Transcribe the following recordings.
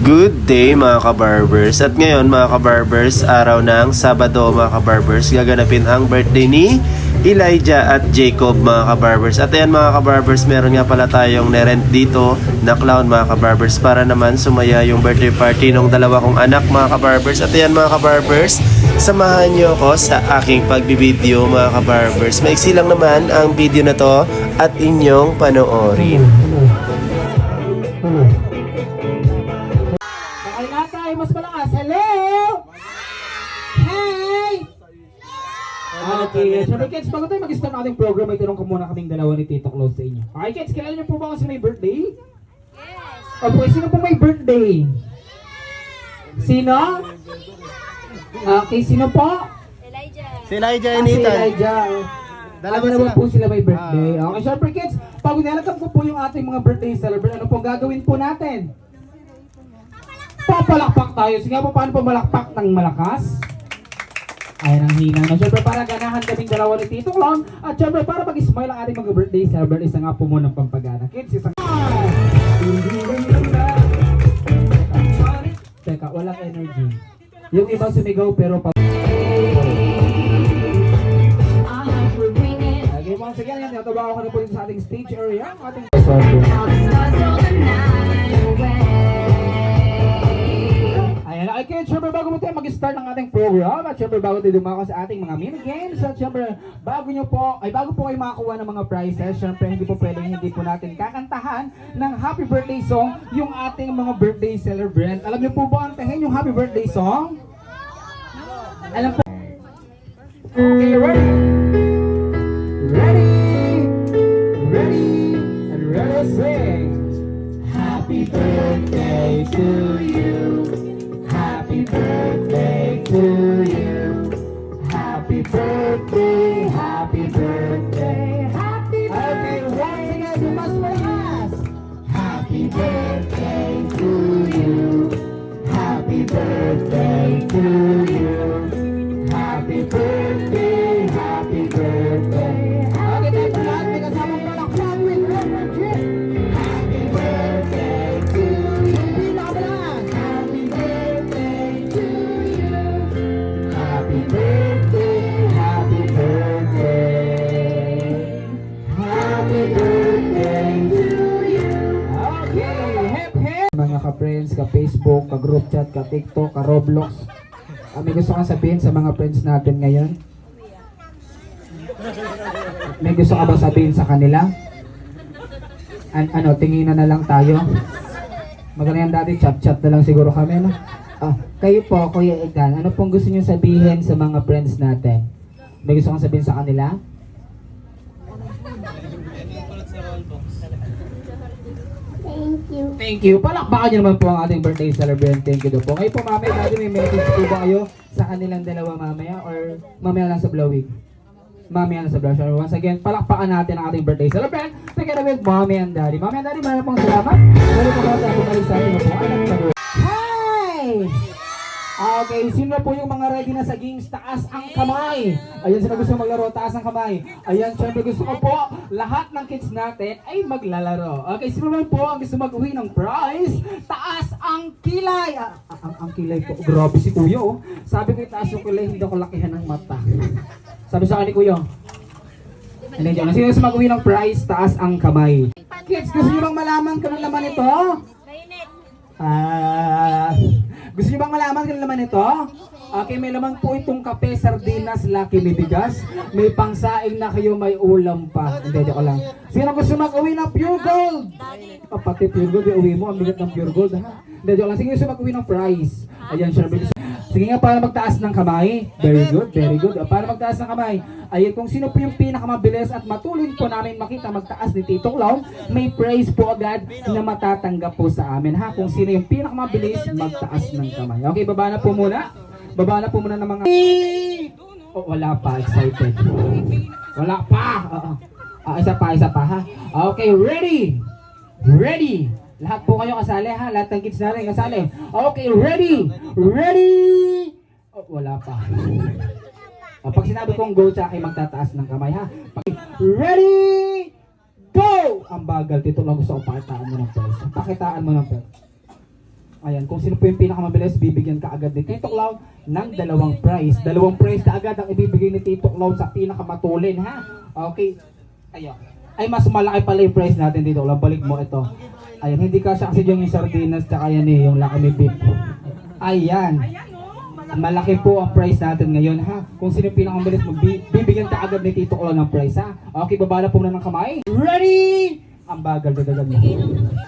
Good day mga kabarbers. At ngayon mga kabarbers, araw ng Sabado mga kabarbers, gaganapin ang birthday ni Elijah at Jacob mga kabarbers. At ayan mga kabarbers, meron nga pala tayong nerent dito na clown mga kabarbers para naman sumaya yung birthday party ng dalawa kong anak mga kabarbers. At ayan mga kabarbers, samahan nyo ako sa aking pagbibideo mga kabarbers. Maiksi lang naman ang video na to at inyong panoorin. Mas malakas. Hello! Hey! Okay, syempre kids, bago tayo mag-start ng ating program, may tanong ko muna kaming dalawa ni Tito Close sa inyo. Okay kids, kilala niyo po ba kasi may birthday? Yes! Okay, sino po may birthday? Sino? Okay, sino po? Elijah. Si Elijah and Si Ethan. Elijah. Dalawa naman po sila may birthday. Okay, syempre kids, pag nilalagam ko po yung ating mga birthday celebrate, ano pong gagawin po natin? Papalakpak tayo. Sige po, paano pa malakpak ng malakas? Ayan ang hina na. Siyempre para ganahan kaming dalawa ni Tito Clown. At siyempre para mag-smile ang ating mga birthday celebrate. Isa nga po muna ng pampagana. Kids, isang... Teka, walang energy. Yung ibang sumigaw pero pa... Okay, mga sige yan. Natabawa ko na po sa ating stage area. Ating... Ayan, okay, syempre bago mo tayo mag-start ng ating program at syempre bago tayo dumako sa ating mga mini-games at syempre bago po kayo makakuha ng mga prizes, syempre hindi po natin kakantahan ng happy birthday song yung ating mga birthday celebrant. Alam niyo po ba ang tahin yung happy birthday song? Alam po. Okay, ready? Ready? Ready? And ready, sing! Happy birthday to you. Happy birthday to you. Happy birthday, happy birthday, happy birthday. Okay, once again, you must relax. Happy birthday to you. Happy birthday to you. Happy birthday, happy birthday. Okay, tayo po lahat, may kasamang palakpak with energy. Happy birthday to you. Pinakabalas. Happy birthday to you. Happy birthday, happy birthday. Happy birthday to you. Okay, hip hip. Mga ka-friends, ka-Facebook, ka-group chat, ka-TikTok, ka-Roblox. May gusto kang sabihin sa mga friends natin ngayon? May gusto ka ba sabihin sa kanila? Tinginan na lang tayo. Maganda yan dati, chat-chat na lang siguro kami, no? Kayo po, Kuya Egan, ano pong gusto niyo sabihin sa mga friends natin? May gusto kang sabihin sa kanila? Thank you. Palakpakan niyo naman po ang ating birthday celebrant. Thank you daw po. Kayo po, mamaya, dati may message po ba kayo sa kanilang dalawa mamaya? Or mamaya lang sa blowing? Mamaya lang sa blowing. Once again, palakpakan natin ang ating birthday celebrant. Together with Mommy and Daddy. Mommy and Daddy, maraming pong salamat. Maraming po mga bumalik sa ating mga Hi! Okay, sino po yung mga ready na sa games? Taas ang kamay! Ayan, sino gusto maglaro? Taas ang kamay. Ayan, syempre gusto ko po, lahat ng kids natin ay maglalaro. Okay, sino naman po ang gusto mag-uwi ng prize? Taas ang kilay! Ang kilay po, grabe si Kuya, oh. Sabi ko taas yung kilay, hindi ako lakihan ng mata. Sabi sa akin ni Kuya. Sino gusto mag-uwi ng prize? Taas ang kamay. Kids, gusto nyo bang malaman kung ano laman ito? Mainit. Gusto niyo bang malaman kung laman ito? Okay, may laman po itong kape, sardinas, Lucky May bigas. May pangsaing na kayo, may ulam pa. Hindi, joke lang. Sino gusto mag-uwi ng pure gold? Pati pure gold, iuwi mo. Ang bigat ng pure gold, ha? Hindi, joke lang. Sino gusto mag-uwi ng prize? Ayan, sure. Sige nga, para magtaas ng kamay. Very good, very good. Para magtaas ng kamay. Ayan, kung sino po yung pinakamabilis at matulin po namin makita magtaas ni Tito Clown, may praise po agad na matatanggap po sa amin, ha? Kung sino yung pinakamabilis magtaas ng kamay. Okay, baba na po muna. Baba na po muna ng mga... Oh, wala pa, excited. Wala pa. Isa pa, ha? Okay, ready? Ready? Lahat po kayo kasali, ha? Lahat ng kids natin kasali. Okay, ready? Ready? Oh, wala pa. Pag sinabi kong go, tsaka kayo magtataas ng kamay, ha? Ready? Go! Ang bagal, Tito lang gusto ko pakitaan mo ng pers. Pakitaan mo ng pers. Ayan, kung sino po yung pinakamabilis, bibigyan ka agad ni Tito Clown ng 2 prize. 2 prize na agad ang ibibigay ni Tito Clown sa pinakamatulin, ha? Okay. Ayan. Ay, mas malaki pala yung prize natin dito. Balik mo ito. Ayan, hindi kasi yung sardinas tsaka yan eh, yung Lakme beef. Ayan. Malaki po ang prize natin ngayon, ha? Kung sino yung pinakamabilis, bibigyan ka agad ni Tito Clown ng prize, ha? Okay, babala po na ng kamay. Ready? Ang bagal, dagdagan mo.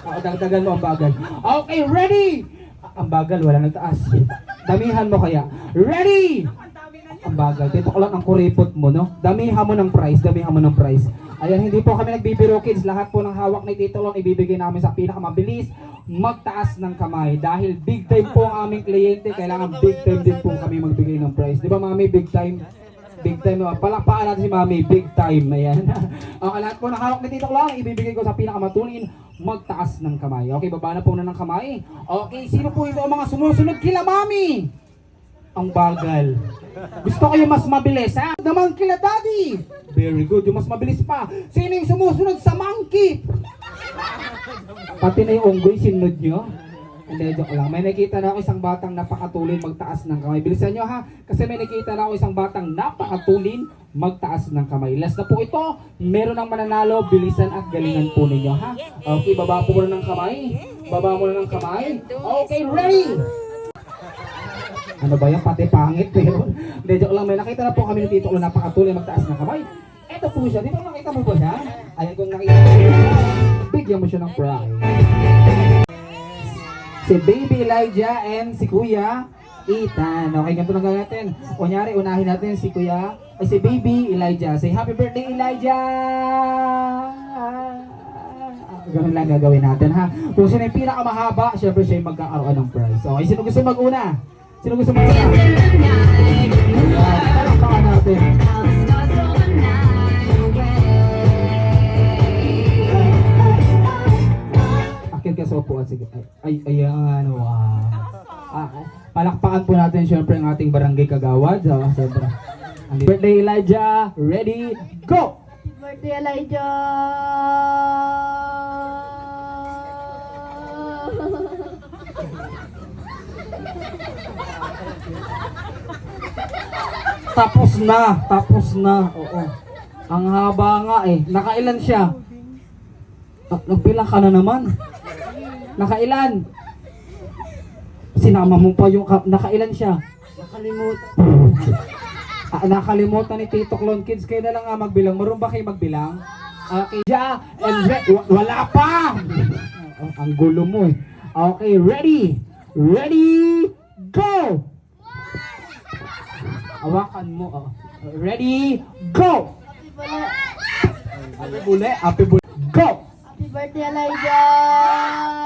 Oo, dagdagan mo ang bagal. Okay, ready? Ang bagal, wala nagtaas. Damihan mo kaya. Ready? Ang bagal. Tito Clown ang kuripot mo, no? Damihan mo ng prize, damihan mo ng prize. Ayan, hindi po kami nagbibiro, kids. Lahat po ng hawak ni Tito Clown ibibigay namin sa pinakamabilis magtaas ng kamay. Dahil big time po ang aming kliyente, kailangan big time din po kami magbigay ng prize. Di ba, mami, big time? Big time, palakpakan natin si mami, big time. Ayan. Okay, lahat po ng hawak ni Tito Clown ibibigay ko sa pinakamatulin magtaas ng kamay. Okay, baba na po na ng kamay. Okay, sino po ito ang mga sumusunod kila mami? Ang bagal. Gusto ko yung mas mabilis, ha? Naman kila daddy. Very good, yung mas mabilis pa. Sino yung sumusunod sa monkey? Pati na yung unggoy, sinunod nyo? Hindi, joke lang. May nakita na ako isang batang napakatulin magtaas ng kamay. Bilisan nyo, ha? Kasi may nakita na ako isang batang napakatulin magtaas ng kamay. Last na po ito. Meron ng mananalo, bilisan at galingan po ninyo, ha? Okay, baba po muna ng kamay. Baba muna ng kamay. Okay, ready? Ano ba yan? Pati pangit, pero hindi, joke lang. May nakita na po kami ni Tito Clown napakatulin magtaas ng kamay. Ito po siya. Dito nakita mo ba siya? Ayan, kung nakita mo siya, bigyan mo siya ng prize. Si Baby Elijah and si Kuya Ethan. Okay, ganito lang gawin natin. Kunyari, unahin natin si Kuya, ay si Baby Elijah. Say, happy birthday, Elijah! Ganun lang gagawin natin, ha? Kung sino yung pinakamahaba, syempre siya yung magkakaroon ng prize. Okay, sino gusto mag-una? Sino gusto mag-una? Ayan, palakpakan natin. Ka sa upuan, sige. Ay, ayan, wow. Palakpakan po natin syempre ang ating barangay kagawad. Syempre. Happy birthday, Elijah. Ready, go! Happy birthday, Elijah! Tapos na. Oo. Ang haba nga eh. Nakailan siya? Nagbilang ka na naman. Nakailan? Sinama mo pa yung nakailan siya? Nakalimutan ni Tito Clown, kids. Kayo na lang nga magbilang. Marunong ba kayo magbilang? Okay, ja, and wala pa! Ang gulo mo eh. Okay, ready, go! Hawakan mo. Ready, go! Happy bule, go! Happy birthday, Elijah!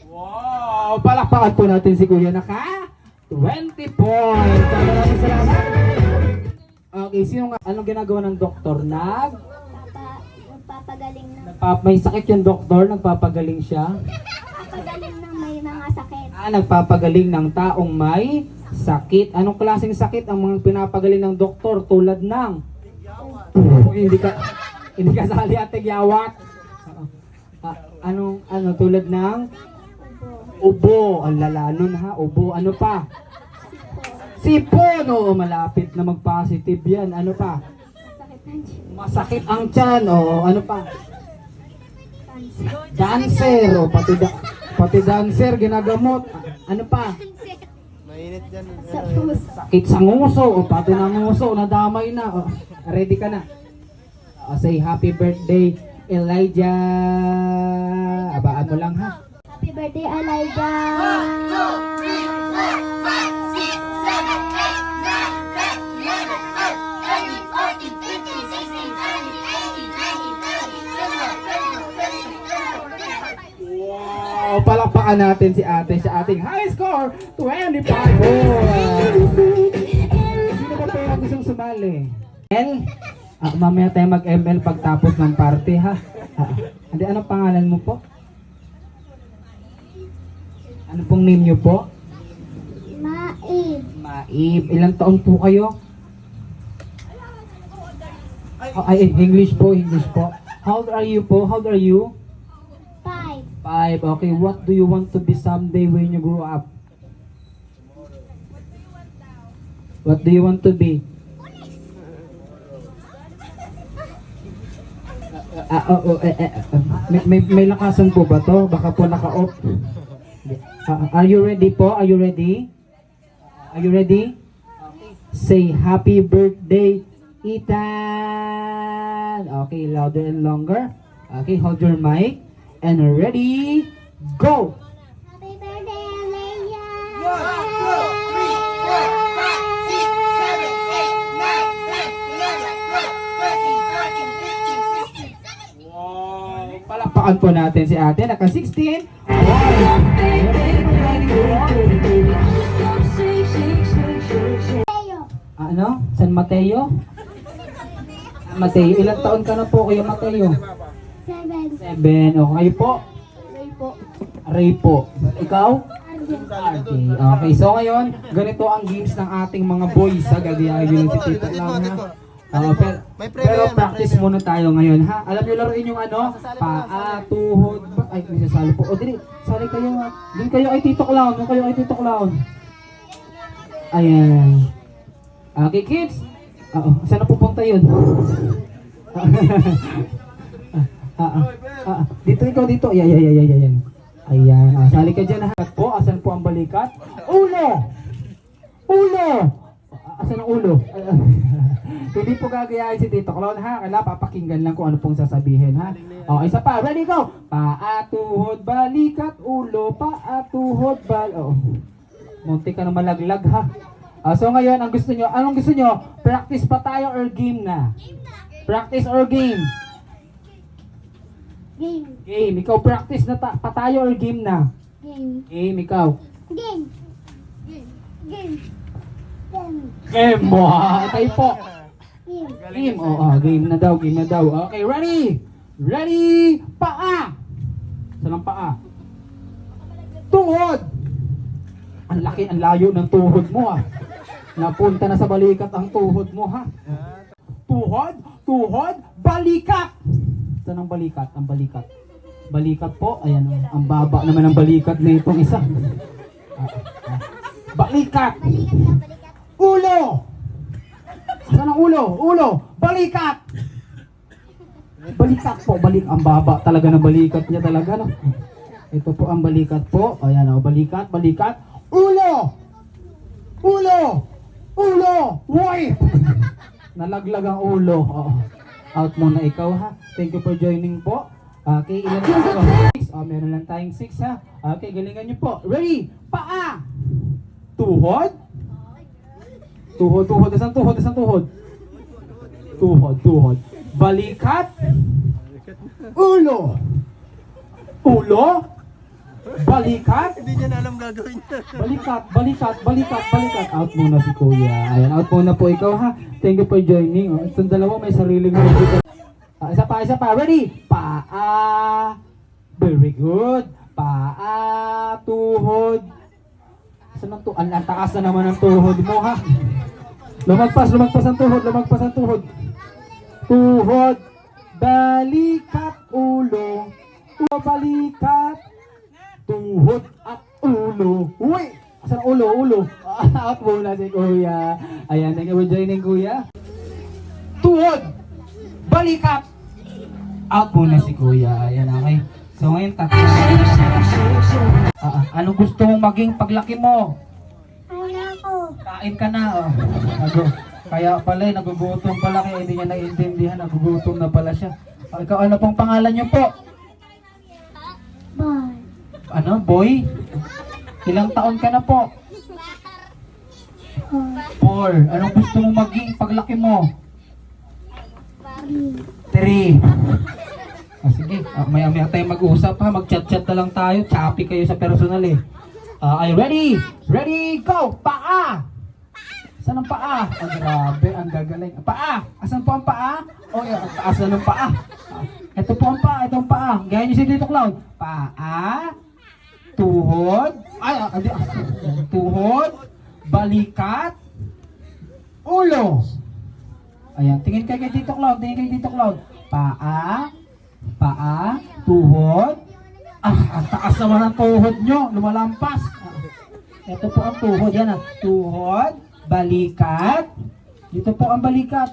Wow! Palakpakan po natin si Kuya naka 20 points. Maraming salamat. Okay, anong ginagawa ng doktor? Nagpapagaling ng May sakit yung doktor, nagpapagaling siya. papagaling ng may mga sakit. Nagpapagaling ng taong may sakit. Anong klaseng sakit ang mga pinapagaling ng doktor tulad ng hindi ka sali at tigyawat. Tulad ng ubo. Ang lala nun, ha? Ubo. Ano pa? Sipon. Oo, malapit na mag-positive yan. Ano pa? Masakit ng Masakit ang tiyan. Oo, ano pa? Dancer. O, pati dancer ginagamot. Ano pa? sa puso. Sakit sa nguso. O, pati na nguso. Nadamay na. O, ready ka na. Say happy birthday, Elijah. Abaan mo lang, ha? Happy birthday, Elijah! Wow, palakpakan natin si ate sa ating high score, 25 points. Sino ba tayo gustong sumali? Mamaya tayo mag-ML pagtapos ng party, ha? Hindi, anong pangalan mo po? Ano pong name niyo po? Mai. Ilang taon po kayo? Ay, English po, English po. How old are you po? How old are you? 5. 5. Okay, what do you want to be someday when you grow up? What do you want to be? May lakasan po ba to? Baka po naka-off. Are you ready po? Are you ready? Are you ready? Say happy birthday, Ethan. Okay, louder and longer. Okay, hold your mic. And ready, go! Happy birthday, Elijah! 1, 2, 3, 4, 5, 6, 7, 8, 9, 10, 11, 12, 13, 14, 15, 16. Palakpakan po natin si ate. Naka-16. Tayo. Ano? San Mateo? Mateo, ilang taon ka na po, Kuya Mateo? 7. 7. O, kayo po? Ray po. Ray po. Ikaw? Arjen. Okay. Okay, so ngayon, ganito ang games ng ating mga boys. Ha? Gagayahin nyo si Tito Clown, ha? Pero practice muna tayo ngayon, ha? Alam nyo laruin yung ano? Paa, tuhod, ay, may sasali po. O, dili, sali kayo, ha? Doon kayo ay Tito Clown. Doon kayo ay Tito Clown. Ayan. Okay, kids. Saan na pupunta yun? Dito, ikaw dito. Ayan. Ayan. Sali ka dyan, ha? Po, asan po ang balikat? Ulo! Ulo! Asan ang ulo? Hindi po gagayahin si Tito Clown, ha? Kailangan papakinggan lang kung ano pong sasabihin, ha? O, isa pa. Ready, go! Paa, tuhod, balikat, ulo, paa, tuhod, munti ka na malaglag, ha? So ngayon, ang gusto nyo, anong gusto nyo? Practice pa tayo or game na? Practice or game? Game. Game. Ikaw practice na pa tayo or game na? Game. Game, ikaw. Game. Game. Game. Game. Game mo, ha? Kayo po. Game. Game. Game na daw, game na daw. Okay, ready? Ready? Paa! Saan ang paa? Tuhod! Ang laki, ang layo ng tuhod mo, ha? Napunta na sa balikat ang tuhod mo, ha? Tuhod, tuhod, balikat! Saan ang balikat? Ang balikat. Balikat po, ayan, ang baba naman ng balikat na itong isa. Balikat! Ulo! Saan ang ulo? Ulo! Balikat! Balikat po, ang baba talaga ng balikat niya talaga, no? Ito po ang balikat po. Ayan, balikat, balikat. Ulo! Ulo! Ulo! Hoy! Nalaglag ang ulo. Out muna ikaw, ha. Thank you for joining po. Okay, ilan na ito? 6. Meron lang tayong 6, ha. Okay, galingan nyo po. Ready? Paa! Tuhod? Tuhod, tuhod. Isang tuhod, isang tuhod. Tuhod, tuhod. Balikat? Ulo! Ulo? Balikat? Hindi niya na alam gagawin niya. Balikat, balikat, balikat, balikat. Out muna si Kuya. Ayan, out muna po ikaw, ha. Thank you for joining. Itong dalawa may sariling music. Isa pa. Ready? Paa. Very good. Paa, tuhod. Saan ang tuhod? Ang taas na naman ang tuhod mo, ha. Lumagpas ang tuhod, Tuhod, balikat, ulo. Balikat, tuhod at ulo. Uy! Asan ang ulo? Out muna si Kuya. Ayan, thank you for joining, Kuya. Tuhod! Balikat! Out muna si Kuya. Ayan, okay. So ngayon, tatlo. Ano gusto mong maging paglaki mo? Ano? Kain ka na. Kaya pala, nagugutom pala. Kaya hindi niya naiintindihan. Nagugutom na pala siya. Ikaw, ano pong pangalan niyo po? Ball. Ano, boy? Ilang taon ka na po? 4. Anong gusto mong maging paglaki mo? 3. Sige, maya-maya tayo mag-usap, ha. Mag-chat-chat na lang tayo. Choppy kayo sa personal, eh. Are you ready? Ready, go! Paa! Saan ang paa? Grabe, ang gagaling. Paa! Asan po ang paa? Ang taas na ng paa. Ito po ang paa, ito ang paa. Gaya niyo si Tito Clown. Paa, tuhod, tuhod, balikat, ulo. Ayan, tingin kayo kay Tito Cloud, paa, tuhod. Ang taas naman ang tuhod nyo, lumalampas. Ito po ang tuhod, yan tuhod, balikat. Dito po ang balikat.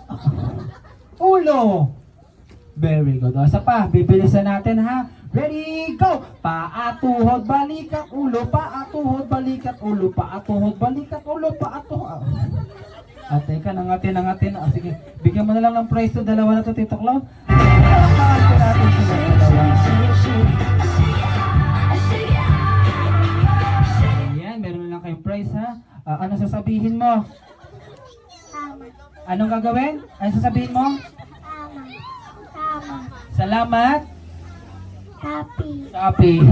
Ulo. Very good. O, isa pa, bibilisan natin ha. Ready, go! Paa, tuhod, balikat, ulo, paa, tuhod, balikat, ulo, paa, tuhod, balikat, ulo, paa, tuhod. Teka, nangatin. Sige, bigyan mo na lang ng prize to dalawa na to, Tito Cloud. Pakakita natin sila dalawa. Ayan, meron na lang kayong prize ha. Ano sasabihin mo? Tama. Anong gagawin? Ano sasabihin mo? Tama. Salamat. Happy. Shopee.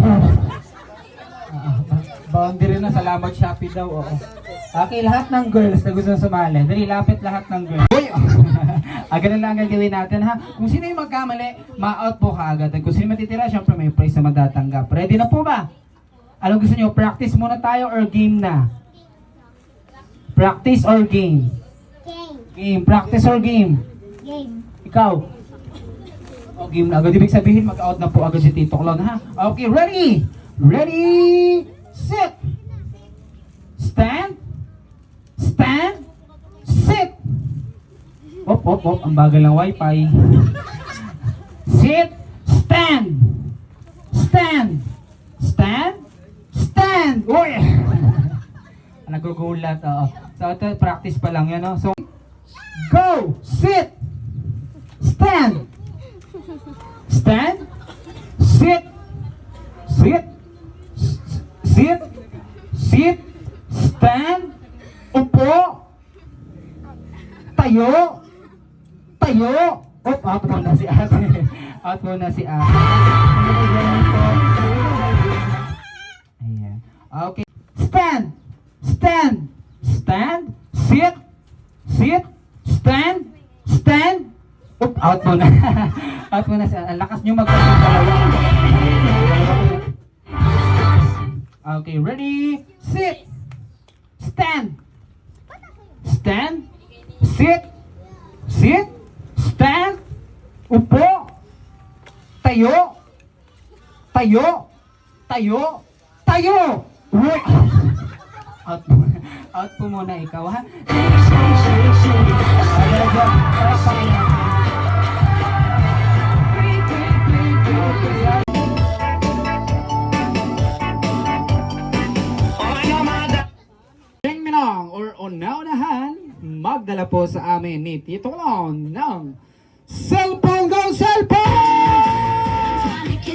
Boundary na, salamat Shopee daw. Oo. Okay, lahat ng girls na gusto sumali. Dali, lapit lahat ng girls. Uy! Ganun lang ang gagawin natin ha. Kung sino yung magkamali, ma-out po ka agad. At kung sino matitira, syempre may prize na madatanggap. Ready na po ba? Anong gusto nyo? Practice muna tayo or game na? Practice or game? Game. Game. Practice or game? Game. Ikaw? O, game na agad. Ibig sabihin, mag-out na po agad si Tito Clown, ha? Okay, ready? Ready, sit! Stand! Stand! Sit! Op. Ang bagal ng wifi. Sit! Stand! Stand! Stand! Stand! Uy! Nagugulat, oo. So, ito, practice pa lang yan, no? So, go! Sit! Stand! Stand! Sit! Sit! Sit! Sit! Stand! Upo! Tayo! Tayo! Out muna si ate. Out muna si ate. Ayan. Okay. Stand! Stand! Stand! Sit! Sit! Stand! Stand! Out muna. Out muna si ate. Ang lakas nyo magpapit dalawa. Okay, ready? Sit! Stand! Stand! Sit! Sit! Stand! Upo! Tayo! Tayo! Tayo! Tayo! Uy! Out po muna ikaw, ha? Minong or unahan, magdala po sa amin ni Tito Clown ng cellphone. Go cellphone!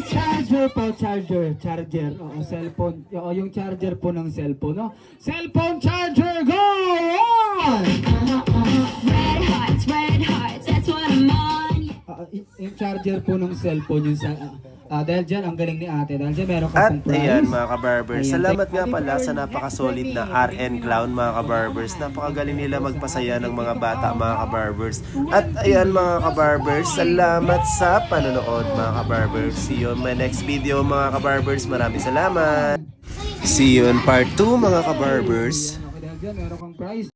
Charger po, charger. Oo, cellphone. Oo, yung charger po ng cellphone, no? Cellphone charger, go on! Red hearts, that's what I'm on. Yung charger po ng cellphone, yung dahil dyan, ang galing ni ate. Dahil dyan, meron ka At pong prize. ayan mga kabarbers, Ayan. salamat nga pala sa napakasolid na RN Clown mga kabarbers. Napakagaling nila magpasaya ng mga bata mga kabarbers. At ayan mga kabarbers, salamat sa panonood mga kabarbers. See you on my next video mga kabarbers. Maraming salamat. See you on part 2 mga kabarbers. Okay, dahil dyan, meron kang prize.